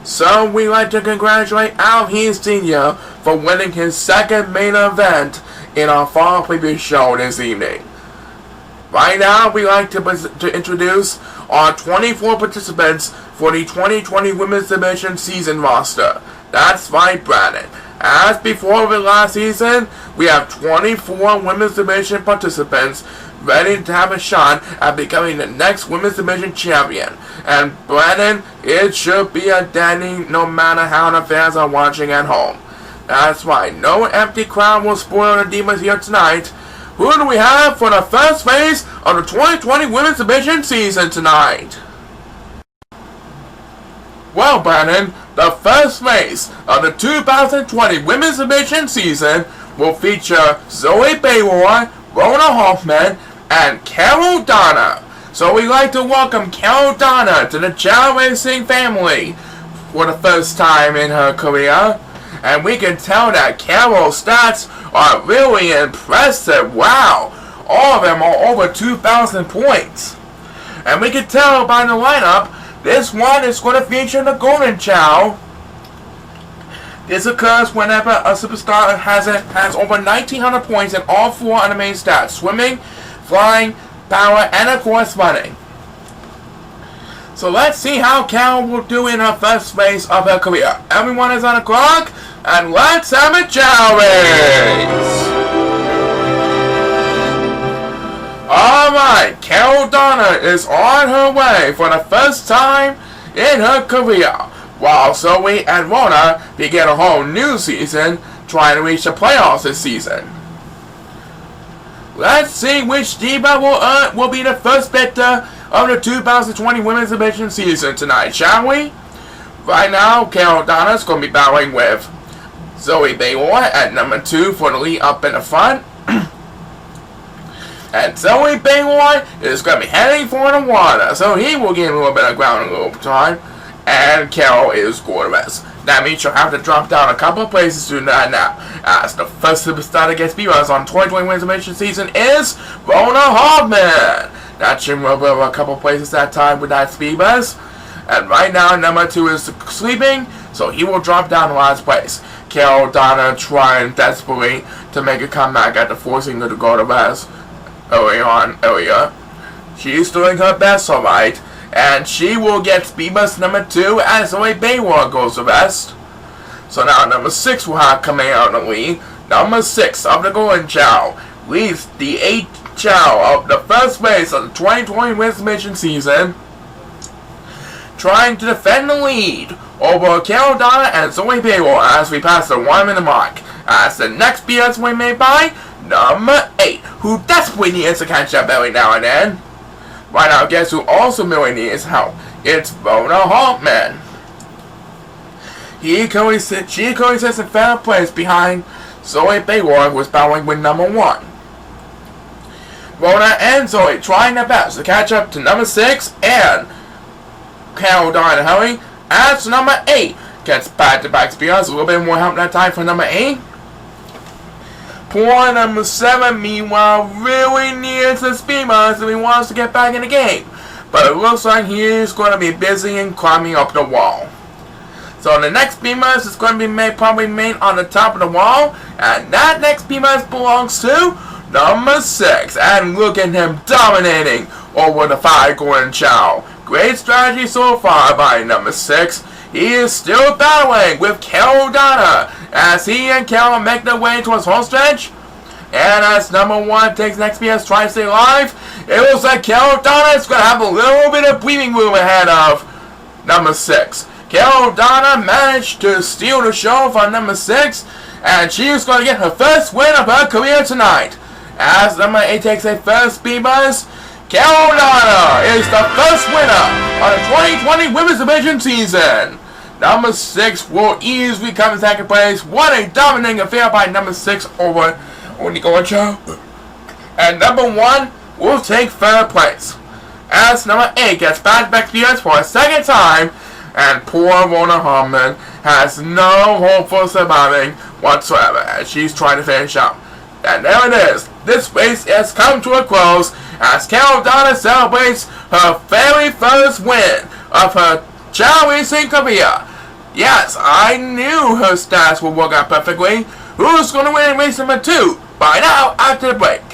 So we'd like to congratulate Al Sr. for winning his second main event in our fall preview show this evening. Right now, we'd like to introduce our 24 participants for the 2020 Women's Division season roster. That's right, Brandon. As before the last season, we have 24 Women's Division participants ready to have a shot at becoming the next Women's Division champion. And Brandon, it should be a dandy no matter how the fans are watching at home. That's right, no empty crowd will spoil the Demons here tonight. Who do we have for the first phase of the 2020 Women's Division season tonight? Well, Brandon, the first phase of the 2020 Women's Division season will feature Zoe Baylor, Rona Hoffman, and Carol Donna. So we'd like to welcome Carol Donna to the Chao Racing family for the first time in her career. And we can tell that Carol's stats are really impressive. Wow, all of them are over 2,000 points. And we can tell by the lineup, this one is going to feature the Golden Chow. This occurs whenever a superstar has over 1,900 points in all four of the main stats: swimming, flying, power, and of course running. So let's see how Carol will do in her first phase of her career. Everyone is on the clock, and let's have a Chao race! Alright, Carol Donna is on her way for the first time in her career, while Zoe and Rona begin a whole new season trying to reach the playoffs this season. Let's see which diva will be the first victor of the 2020 Women's Division season tonight, shall we? Right now, Carol Donna is going to be battling with Zoe Baylor at number 2 for the lead up in the front. And Zoe Baylor is going to be heading for the water, so he will gain a little bit of ground in a little time. And Carol is going to rest. That means she'll have to drop down a couple of places to that now. As the first superstar that gets beat us on 2020 Women's Division season is Rona Hoffman. That should move over a couple of places that time with that speed bus. And right now, number 2 is sleeping, so he will drop down to last place. Carol Donna trying desperately to make a comeback after forcing her to go to rest earlier. She's doing her best, alright. And she will get speed bus number 2 as Zoe Baylor goes to rest. So now number 6 will have coming out in the lead. Number 6 of the Golden Chow leads the 8th Chow of the first race of the 2020 Women's Division season, trying to defend the lead over Carol Donna and Zoe Baylor as we pass the 1 minute mark. As the next BS win made by number 8, who desperately needs to catch up every now and then. Right now, guess who also really needs help? It's Rona Hoffman. She currently sits in third place behind Zoe Baylor, who is battling with number 1. Rona and Zoe trying their best to catch up to number 6 and Carol Donna hurry as number 8 gets back-to-back spears. A little bit more help that time for number 8. Poor number 7, meanwhile, really needs the speed bus if he wants to get back in the game. But it looks like he's going to be busy and climbing up the wall. So the next speed bus is going to be probably made on the top of the wall. And that next speed bus belongs to number 6. And look at him dominating over the 5 Golden Chow. Great strategy so far by number 6. He is still battling with Carol Donna as he and Carol make their way towards home stretch. And as number 1 takes next BS trying to stay alive, it looks like Carol Donna is going to have a little bit of breathing room ahead of number 6. Carol Donna managed to steal the show from number 6, and she is going to get her first win of her career tonight. As number 8 takes a first speed bus, Carol Donna is the first winner of the 2020 Women's Division season. Number 6 will easily come in second place. What a dominating affair by number 6 over the Golden Chow. And number 1 will take third place. As number 8 gets back-to-back spears for a second time. And poor Rona Hoffman has no hope for surviving whatsoever as she's trying to finish up. And there it is. This race has come to a close as Carol Donna celebrates her very first win of her Chao Racing career. Yes, I knew her stats would work out perfectly. Who's going to win in race number 2? Find out after the break.